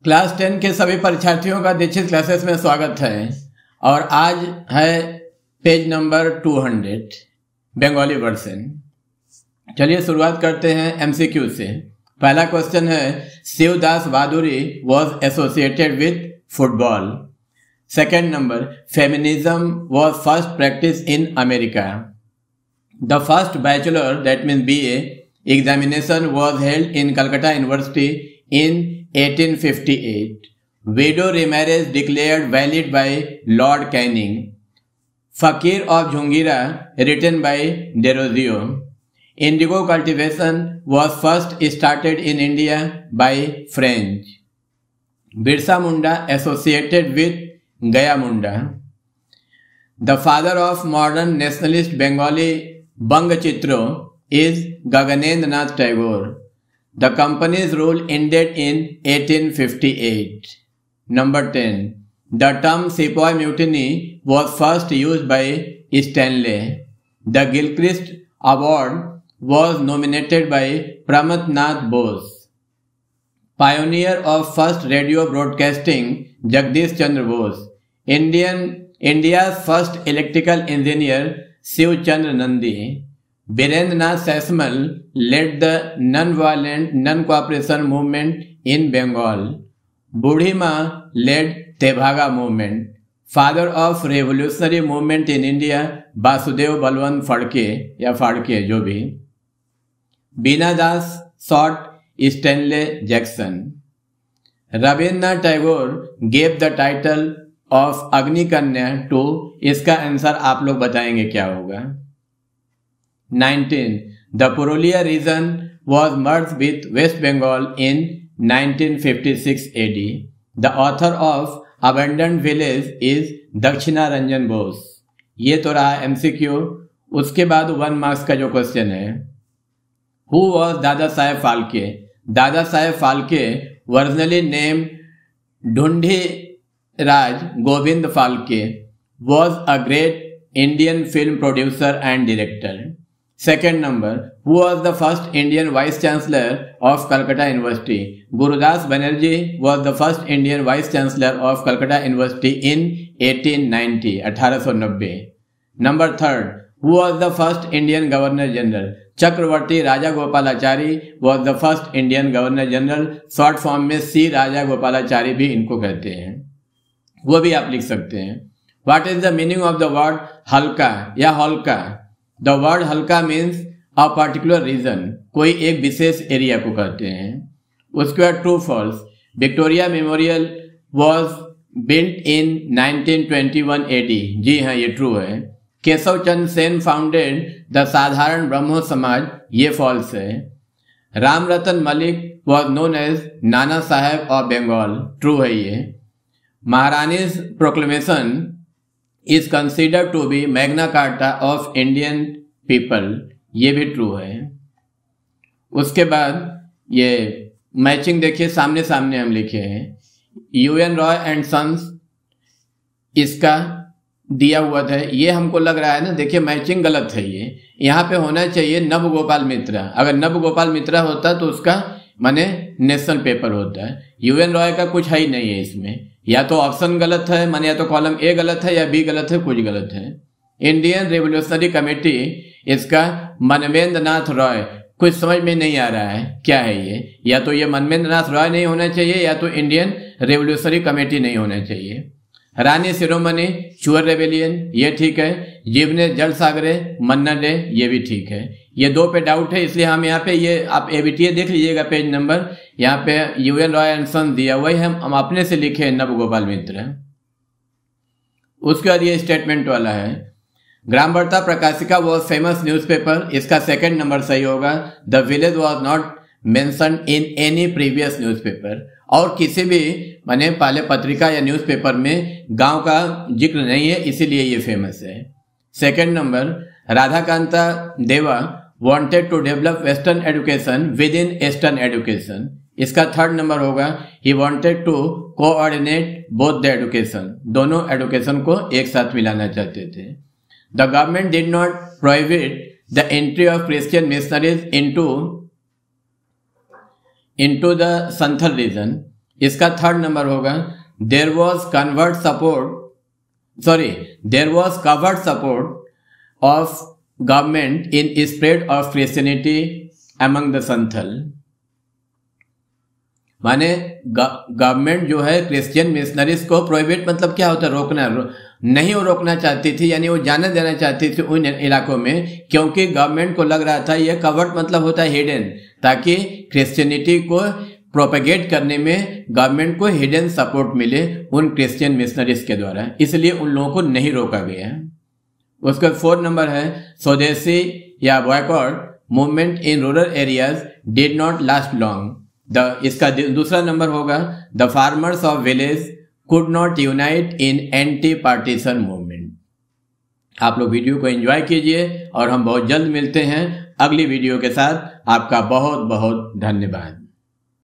Class 10 के सभी परीक्षार्थियों का दीक्षित क्लासेस में स्वागत है। और आज है पेज नंबर 200 बंगाली वर्जन। चलिए शुरुआत करते हैं एमसीक्यू से। पहला क्वेश्चन है, Shivdas Bhaduri was associated with football. Second number, feminism was first practice in America. The first bachelor that means BA examination was held in Calcutta University in 1858. Widow remarriage declared valid by Lord Canning. Fakir of Jhungira written by Derozio. Indigo cultivation was first started in India by French. Birsa Munda associated with Gaya Munda. The father of modern nationalist Bengali Bangachitro is Gaganendra Nath Tagore. The company's rule ended in 1858. Number 10. The term Sepoy Mutiny was first used by Stanley. The Gilchrist Award was nominated by Pramath Nath Bose. Pioneer of first radio broadcasting, Jagdish Chandra Bose. India's first electrical engineer, Shiv Chandra Nandi. Birendranath Sasmal led the non-violent non-cooperation movement in Bengal. Budhi Ma led Tebhaga movement. Father of revolutionary movement in India, Vasudev Balwant Phadke या फाड़के जो भी. Beena Das sought Stanley Jackson. Rabindranath Tagore gave the title of Agni Kanya to, इसका answer आप लोग बताएंगे क्या होगा. 19. The Purulia region was merged with West Bengal in 1956 AD. The author of Abandoned Village is Dakshina Ranjan Bose. ये तो रहा MCQ. उसके बाद 1 मार्क्स का जो क्वेश्चन है, Who was Dada Saheb Phalke? Dada Saheb Phalke originally named ढूंढी राज Govind Phalke was a great Indian film producer and director. Second number, who was the first Indian Vice Chancellor of Calcutta University? Gurudas Banerjee was the first Indian Vice Chancellor of Calcutta University in 1890, 1890. Number third, who was the first Indian Governor General? Chakravarti Raja Gopalachari was the first Indian Governor General. Short form में C Raja Gopalachari भी इनको कहते हैं, वो भी आप लिख सकते हैं. What is the meaning of the word हल्का या हल्का? The word हल्का means a particular region, कोई एक विशेष एरिया को कहते हैं. उसके बाद true false, Victoria memorial was built in 1921 AD. जी हाँ, ये ट्रू है. केशव चंद्र सेन फाउंडेड द साधारण ब्रह्मो समाज, ये फॉल्स है. राम रतन Malik was known as Nana Saheb of Bengal, true है ये. Maharani's proclamation is considered to be Magna Carta of Indian people, ये भी ट्रू है. उसके बाद ये मैचिंग देखिए, सामने सामने हम लिखे हैं. UN रॉय एंड सन्स इसका दिया हुआ था, ये हमको लग रहा है ना, देखिए मैचिंग गलत है. ये यहाँ पे होना चाहिए नव गोपाल मित्रा. अगर नव गोपाल मित्रा होता तो उसका माने नेशनल पेपर होता है. UN रॉय का कुछ है ही नहीं है इसमें. या तो ऑप्शन गलत है, माने या तो कॉलम ए गलत है या बी गलत है, कुछ गलत है. इंडियन रेवोल्यूशनरी कमेटी, इसका मनवेंद्र नाथ रॉय, कुछ समझ में नहीं आ रहा है क्या है ये. या तो ये मनवेंद्र नाथ रॉय नहीं होना चाहिए या तो इंडियन रेवोल्यूशनरी कमेटी नहीं होना चाहिए. रानी शिरोमणि चुअर रेबेलियन, ये ठीक है. जीवने जल सागरे मन्ना डे, ये भी ठीक है. ये 2 पे डाउट है, इसलिए हम यहाँ पे ये आप ABTA देख लीजिएगा पेज नंबर, यहाँ पे UN रॉय एंड सन दिया हुआ है, हम अपने से लिखे नव गोपाल मित्र. उसके बाद ये स्टेटमेंट वाला है, ग्राम वार्ता प्रकाशिका वॉज फेमस न्यूज़पेपर, इसका सेकंड नंबर सही होगा. The village was not mentioned in any previous newspaper, और किसी भी माने पहले पत्रिका या न्यूज़पेपर में गांव का जिक्र नहीं है, इसीलिए ये फेमस है. सेकंड नंबर, राधाकांता देवा wanted to develop western education within eastern education, इसका थर्ड नंबर होगा. he wanted to coordinate both the education, दोनों एडुकेशन को एक साथ मिलाना चाहते थे. the government did not prohibit the entry of Christian missionaries into the Santhal region, इसका थर्ड नंबर होगा there was covered support of government in spread of Christianity among the Santhal. माने गवर्नमेंट जो है क्रिश्चियन मिशनरीज को prohibit मतलब क्या होता है, रोकना, नहीं वो रोकना चाहती थी, यानी वो जाने देना चाहती थी उन इलाकों में, क्योंकि गवर्नमेंट को लग रहा था ये कवर्ड मतलब होता है हिडन, ताकि क्रिश्चियनिटी को प्रोपेगेट करने में गवर्नमेंट को हिडन सपोर्ट मिले उन क्रिश्चियन मिशनरीज के द्वारा, इसलिए उन लोगों को नहीं रोका गया। उसका 4 नंबर है स्वदेशी या boycott movement in rural areas did not last long. इसका दूसरा नंबर होगा the farmers of village could not unite in anti partition movement. आप लोग वीडियो को एंजॉय कीजिए और हम बहुत जल्द मिलते हैं अगली वीडियो के साथ। आपका बहुत बहुत धन्यवाद।